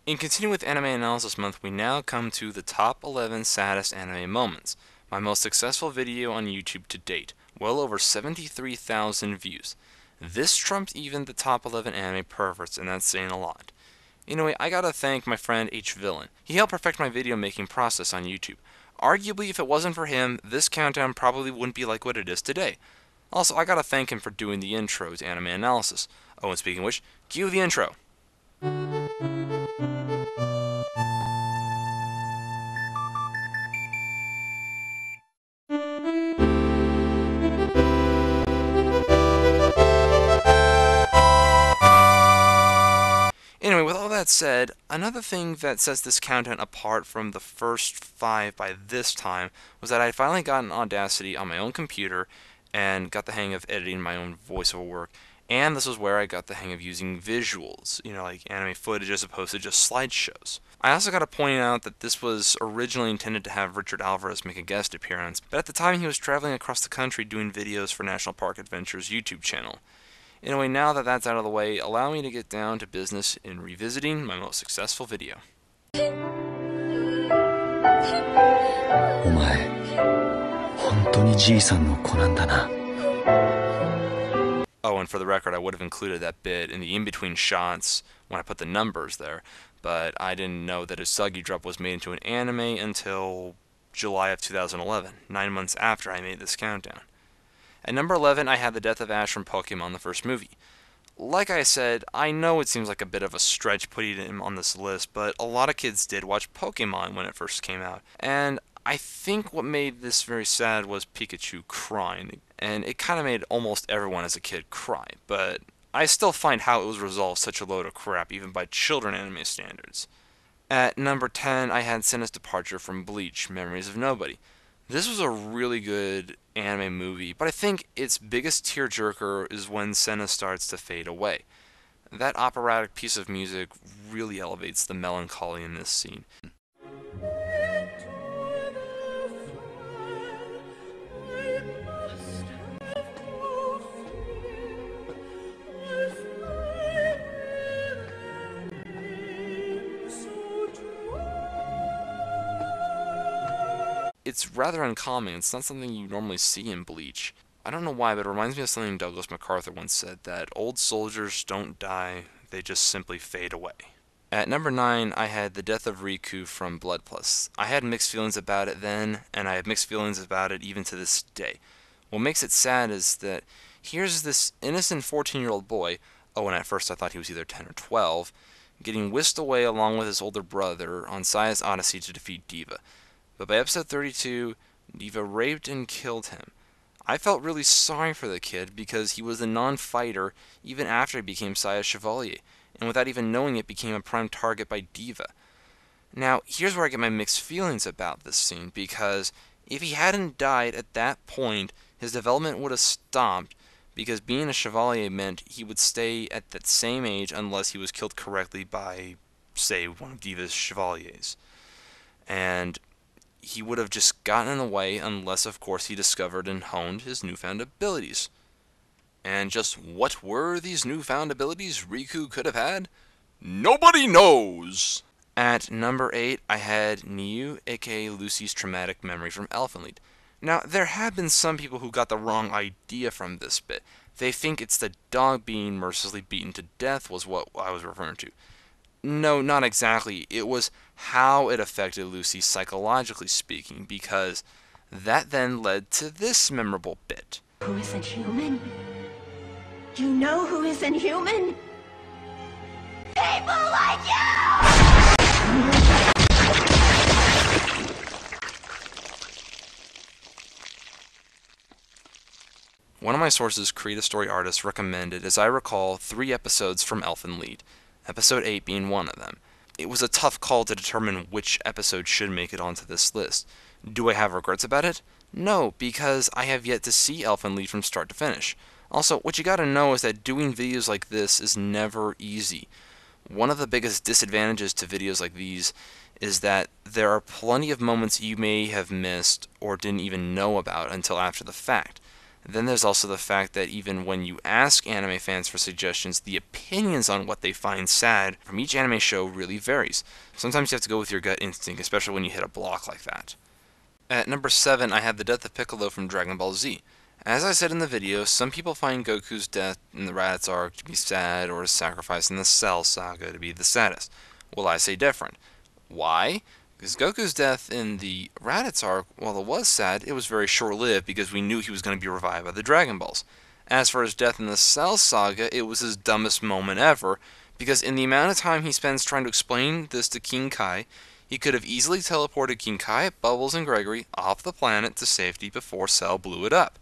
In continuing with Anime Analysis Month, we now come to the top 11 saddest anime moments. My most successful video on YouTube to date, well over 73,000 views. This trumped even the top 11 anime perverts, and that's saying a lot. Anyway, I gotta thank my friend H Villain. He helped perfect my video making process on YouTube. Arguably, if it wasn't for him, this countdown probably wouldn't be like what it is today. Also, I gotta thank him for doing the intro to Anime Analysis. Oh, and speaking of which, cue the intro. Anyway, with all that said, another thing that sets this countdown apart from the first 5 by this time was that I had finally gotten Audacity on my own computer and got the hang of editing my own voiceover work, and this was where I got the hang of using visuals, like anime footage as opposed to just slideshows. I also got to point out that this was originally intended to have Richard Alvarez make a guest appearance, but at the time he was traveling across the country doing videos for National Park Adventure's YouTube channel. Anyway, now that that's out of the way, allow me to get down to business in revisiting my most successful video. お前、本当にじいさんの子なんだな。 Oh, and for the record, I would have included that bit in the in-between shots when I put the numbers there, but I didn't know that Usagi Drop was made into an anime until July of 2011, 9 months after I made this countdown. At number 11, I had the death of Ash from Pokemon, the first movie. Like I said, I know it seems like a bit of a stretch putting him on this list, but a lot of kids did watch Pokemon when it first came out, and I think what made this very sad was Pikachu crying, and it kind of made almost everyone as a kid cry, but I still find how it was resolved such a load of crap, even by children anime standards. At number 10, I had Senna's departure from Bleach, Memories of Nobody. This was a really good anime movie, but I think its biggest tearjerker is when Senna starts to fade away. That operatic piece of music really elevates the melancholy in this scene. It's rather uncommon. It's not something you normally see in Bleach. I don't know why, but it reminds me of something Douglas MacArthur once said, that old soldiers don't die, they just simply fade away. At number 9, I had the death of Riku from Blood Plus. I had mixed feelings about it then, and I have mixed feelings about it even to this day. What makes it sad is that here's this innocent 14-year-old boy, oh, and at first I thought he was either 10 or 12, getting whisked away along with his older brother on Saiya's Odyssey to defeat Diva. But by episode 32, Diva raped and killed him. I felt really sorry for the kid because he was a non-fighter even after he became Saiya's Chevalier, and without even knowing it became a prime target by Diva. Now, here's where I get my mixed feelings about this scene, because if he hadn't died at that point, his development would have stopped, because being a Chevalier meant he would stay at that same age unless he was killed correctly by, say, one of Diva's Chevaliers. And he would have just gotten in the way unless, of course, he discovered and honed his newfound abilities. And just what were these newfound abilities Riku could have had? Nobody knows! At number 8, I had Niu, aka Lucy's traumatic memory from Elfenlied. Now, there have been some people who got the wrong idea from this bit. They think it's the dog being mercilessly beaten to death was what I was referring to. No, not exactly. It was how it affected Lucy psychologically speaking, because that then led to this memorable bit. Who isn't human? Do you know who isn't human? People like you! One of my sources, Create a Story Artist, recommended, as I recall, 3 episodes from Elfenlied, episode 8 being one of them. It was a tough call to determine which episode should make it onto this list. Do I have regrets about it? No, because I have yet to see Elfenlied from start to finish. Also, what you gotta know is that doing videos like this is never easy. One of the biggest disadvantages to videos like these is that there are plenty of moments you may have missed or didn't even know about until after the fact. Then there's also the fact that even when you ask anime fans for suggestions, the opinions on what they find sad from each anime show really varies. Sometimes you have to go with your gut instinct, especially when you hit a block like that. At number 7, I had the death of Piccolo from Dragon Ball Z. As I said in the video, some people find Goku's death in the Raditz arc to be sad, or his sacrifice in the Cell Saga to be the saddest. Well, I say different. Why? Because Goku's death in the Raditz arc, while it was sad, it was very short-lived because we knew he was going to be revived by the Dragon Balls. As for his death in the Cell Saga, it was his dumbest moment ever, because in the amount of time he spends trying to explain this to King Kai, he could have easily teleported King Kai, Bubbles, and Gregory off the planet to safety before Cell blew it up.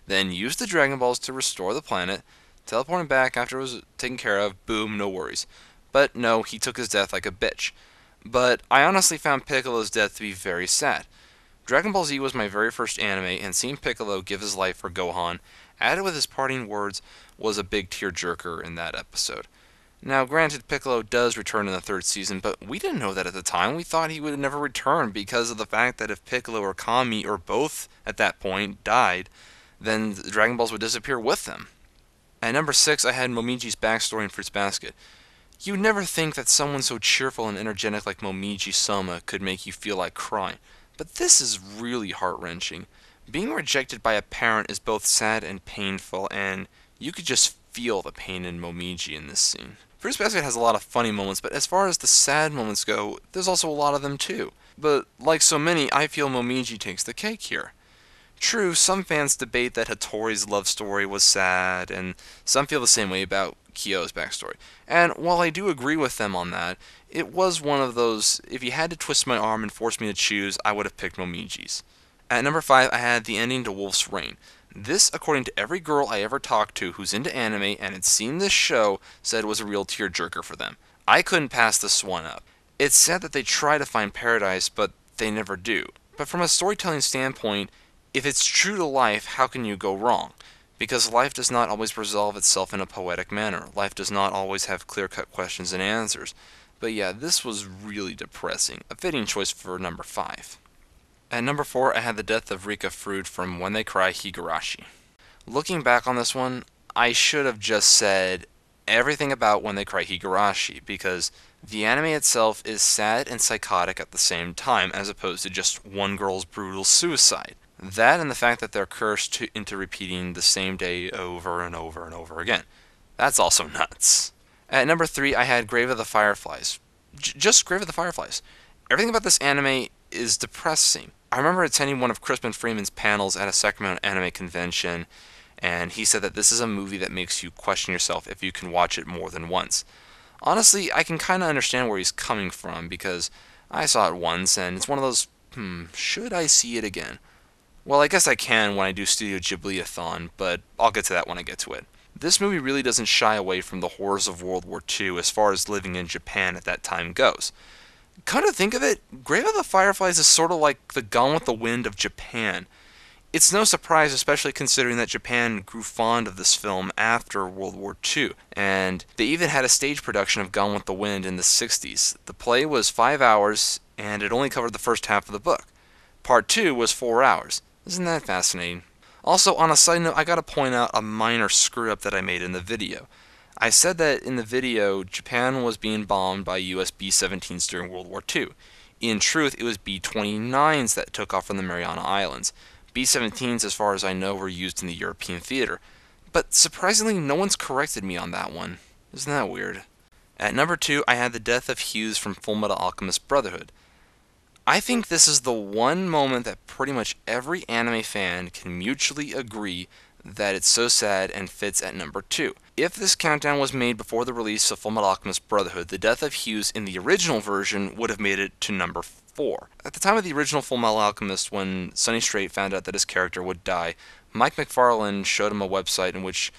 Then used the Dragon Balls to restore the planet, teleport him back after it was taken care of, boom, no worries. But no, he took his death like a bitch. But I honestly found Piccolo's death to be very sad. Dragon Ball Z was my very first anime, and seeing Piccolo give his life for Gohan, added with his parting words, was a big tearjerker in that episode. Now, granted, Piccolo does return in the 3rd season, but we didn't know that at the time. We thought he would never return because of the fact that if Piccolo or Kami, or both at that point, died, then the Dragon Balls would disappear with them. At number 6, I had Momiji's backstory in Fruits Basket. You would never think that someone so cheerful and energetic like Momiji Soma could make you feel like crying, but this is really heart-wrenching. Being rejected by a parent is both sad and painful, and you could just feel the pain in Momiji in this scene. Fruits Basket has a lot of funny moments, but as far as the sad moments go, there's also a lot of them too. But like so many, I feel Momiji takes the cake here. True, some fans debate that Hattori's love story was sad, and some feel the same way about Kyo's backstory. And while I do agree with them on that, it was one of those, if you had to twist my arm and force me to choose, I would have picked Momiji's. At number 5, I had the ending to Wolf's Rain. This, according to every girl I ever talked to who's into anime and had seen this show, said was a real tearjerker for them. I couldn't pass this one up. It's sad that they try to find paradise, but they never do. But from a storytelling standpoint, if it's true to life, how can you go wrong? Because life does not always resolve itself in a poetic manner. Life does not always have clear-cut questions and answers. But yeah, this was really depressing. A fitting choice for number 5. At number 4, I had the death of Rika Fruit from When They Cry Higurashi. Looking back on this one, I should have just said everything about When They Cry Higurashi, because the anime itself is sad and psychotic at the same time, as opposed to just one girl's brutal suicide. That and the fact that they're cursed into repeating the same day over and over and over again. That's also nuts. At number 3, I had Grave of the Fireflies. Just Grave of the Fireflies. Everything about this anime is depressing. I remember attending one of Crispin Freeman's panels at a Sacramento anime convention, and he said that this is a movie that makes you question yourself if you can watch it more than once. Honestly, I can kind of understand where he's coming from, because I saw it once, and it's one of those, should I see it again? Well, I guess I can when I do Studio Ghibli-a-thon, but I'll get to that when I get to it. This movie really doesn't shy away from the horrors of World War II as far as living in Japan at that time goes. Come to think of it, Grave of the Fireflies is sort of like the Gone with the Wind of Japan. It's no surprise, especially considering that Japan grew fond of this film after World War II, and they even had a stage production of Gone with the Wind in the 60s. The play was 5 hours, and it only covered the first half of the book. Part 2 was 4 hours. Isn't that fascinating? Also, on a side note, I gotta point out a minor screw-up that I made in the video. I said that in the video, Japan was being bombed by US B-17s during World War II. In truth, it was B-29s that took off from the Mariana Islands. B-17s, as far as I know, were used in the European theater. But surprisingly, no one's corrected me on that one. Isn't that weird? At number 2, I had the death of Hughes from Fullmetal Alchemist Brotherhood. I think this is the one moment that pretty much every anime fan can mutually agree that it's so sad and fits at number 2. If this countdown was made before the release of Fullmetal Alchemist Brotherhood, the death of Hughes in the original version would have made it to number 4. At the time of the original Fullmetal Alchemist, when Sonny Strait found out that his character would die, Mike McFarlane showed him a website in which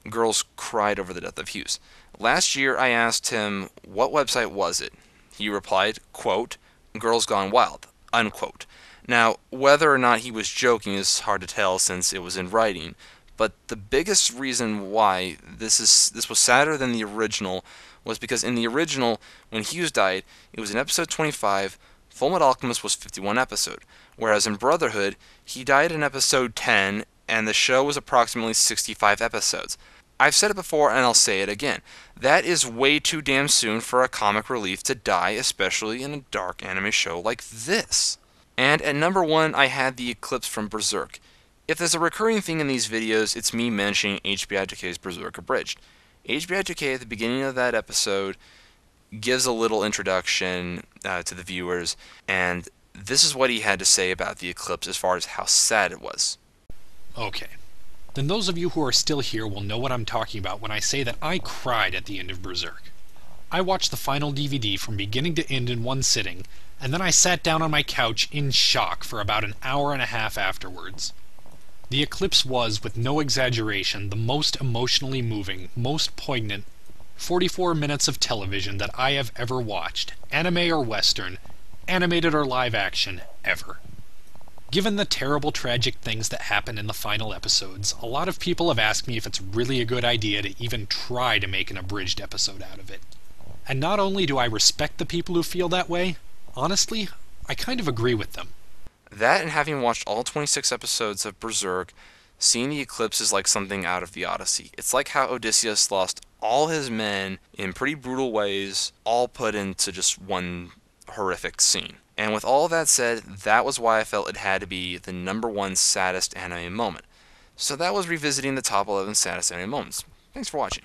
girls cried over the death of Hughes. Last year I asked him, what website was it? He replied, quote, Girls Gone Wild, unquote. Now, whether or not he was joking is hard to tell since it was in writing, but the biggest reason why this was sadder than the original was because in the original, when Hughes died, it was in episode 25, Fullmetal Alchemist was 51 episode, whereas in Brotherhood, he died in episode 10, and the show was approximately 65 episodes. I've said it before and I'll say it again. That is way too damn soon for a comic relief to die, especially in a dark anime show like this. And at number 1, I had the Eclipse from Berserk. If there's a recurring thing in these videos, it's me mentioning HBI 2K's Berserk Abridged. HBI 2K at the beginning of that episode gives a little introduction to the viewers, and this is what he had to say about the Eclipse as far as how sad it was. Okay. Then those of you who are still here will know what I'm talking about when I say that I cried at the end of Berserk. I watched the final DVD from beginning to end in one sitting, and then I sat down on my couch in shock for about an hour and a half afterwards. The Eclipse was, with no exaggeration, the most emotionally moving, most poignant 44 minutes of television that I have ever watched, anime or western, animated or live action, ever. Given the terrible tragic things that happen in the final episodes, a lot of people have asked me if it's really a good idea to even try to make an abridged episode out of it. And not only do I respect the people who feel that way, honestly, I kind of agree with them. That, and having watched all 26 episodes of Berserk, seeing the Eclipse is like something out of the Odyssey. It's like how Odysseus lost all his men in pretty brutal ways, all put into just one horrific scene. And with all that said, that was why I felt it had to be the number 1 saddest anime moment. So that was revisiting the top 11 saddest anime moments. Thanks for watching.